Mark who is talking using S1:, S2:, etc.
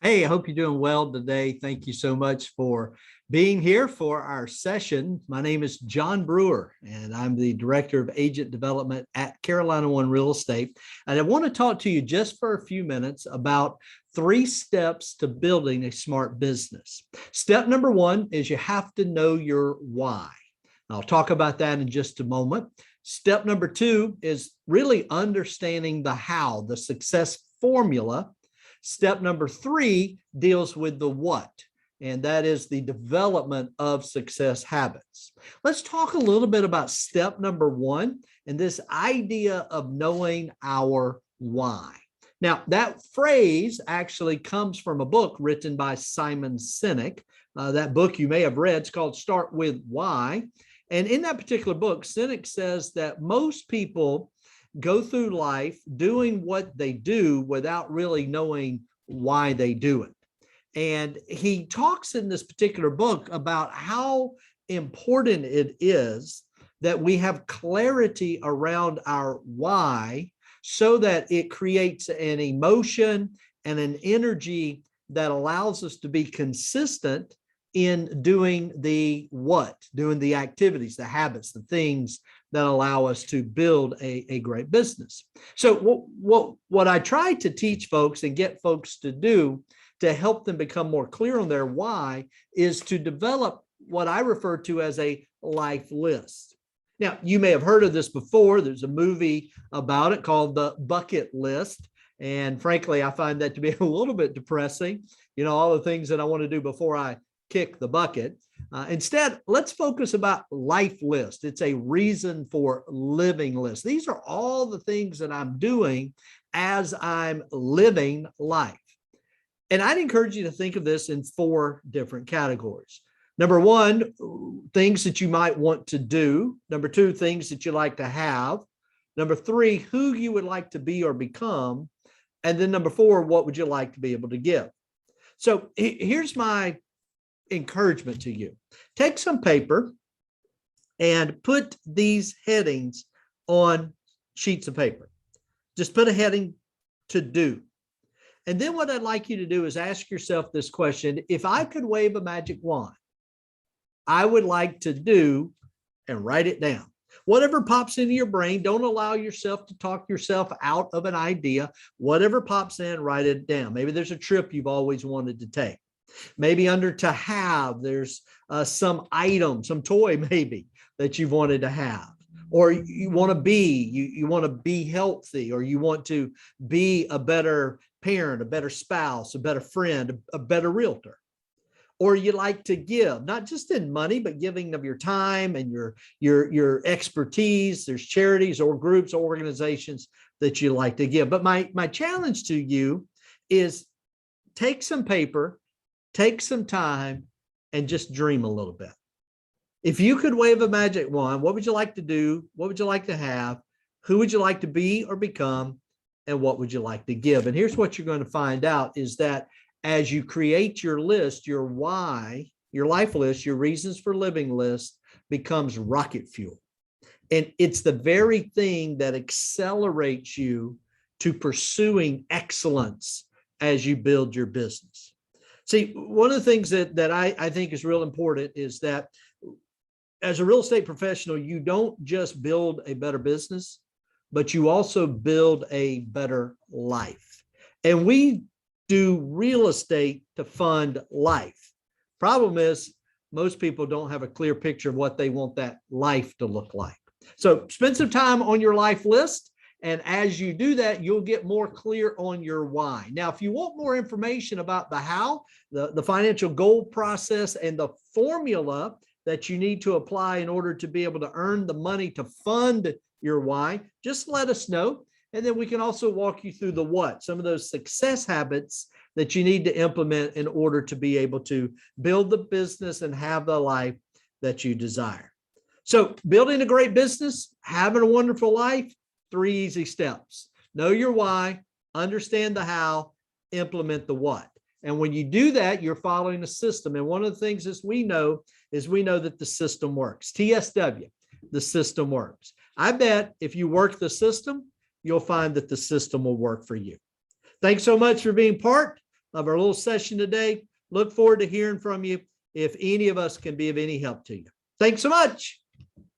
S1: Hey, I hope you're doing well today. Thank you so much for being here for our session. My name is John Brewer, and I'm the Director of Agent Development at Carolina One Real Estate. And I want to talk to you just for a few minutes about 3 steps to building a smart business. Step number 1 is you have to know your why. I'll talk about that in just a moment. Step number 2 is really understanding the how, the success formula. Step number 3 deals with the what, and that is the development of success habits. Let's talk a little bit about step number 1 and this idea of knowing our why. Now, that phrase actually comes from a book written by Simon Sinek. That book you may have read, it's called Start With Why. And in that particular book, Sinek says that most people go through life doing what they do without really knowing why they do it. And he talks in this particular book about how important it is that we have clarity around our why so that it creates an emotion and an energy that allows us to be consistent in doing the what, doing the activities, the habits, the things that allow us to build a great business. So what I try to teach folks and get folks to do to help them become more clear on their why is to develop what I refer to as a life list. Now, you may have heard of this before. There's a movie about it called The Bucket List. And frankly, I find that to be a little bit depressing. You know, all the things that I want to do before I kick the bucket. Instead, let's focus about life list. It's a reason for living list. These are all the things that I'm doing as I'm living life. And I'd encourage you to think of this in 4 different categories. Number 1, things that you might want to do. Number 2, things that you like to have. Number 3, who you would like to be or become. And then number 4, what would you like to be able to give? So here's my encouragement to you. Take some paper and put these headings on sheets of paper. Just put a heading to do. And then what I'd like you to do is ask yourself this question: if I could wave a magic wand, I would like to do, and write it down. Whatever pops into your brain, don't allow yourself to talk yourself out of an idea. Whatever pops in, write it down. Maybe there's a trip you've always wanted to take. Maybe under to have, there's some item, some toy maybe that you've wanted to have, or you want to be, you want to be healthy, or you want to be a better parent, a better spouse, a better friend, a better realtor. Or you like to give, not just in money, but giving of your time and your expertise. There's charities or groups or organizations that you like to give. But my challenge to you is take some paper, take some time, and just dream a little bit. If you could wave a magic wand, what would you like to do? What would you like to have? Who would you like to be or become? And what would you like to give? And here's what you're going to find out is that as you create your list, your why, your life list, your reasons for living list becomes rocket fuel. And it's the very thing that accelerates you to pursuing excellence as you build your business. See, one of the things that I think is real important is that as a real estate professional, you don't just build a better business, but you also build a better life. And we do real estate to fund life. Problem is, most people don't have a clear picture of what they want that life to look like. So spend some time on your life list. And as you do that, you'll get more clear on your why. Now, if you want more information about the how, the financial goal process, and the formula that you need to apply in order to be able to earn the money to fund your why, just let us know. And then we can also walk you through the what, some of those success habits that you need to implement in order to be able to build the business and have the life that you desire. So building a great business, having a wonderful life, 3 easy steps. Know your why, understand the how, implement the what. And when you do that, you're following a system. And one of the things is we know that the system works. TSW, the system works. I bet if you work the system, you'll find that the system will work for you. Thanks so much for being part of our little session today. Look forward to hearing from you if any of us can be of any help to you. Thanks so much.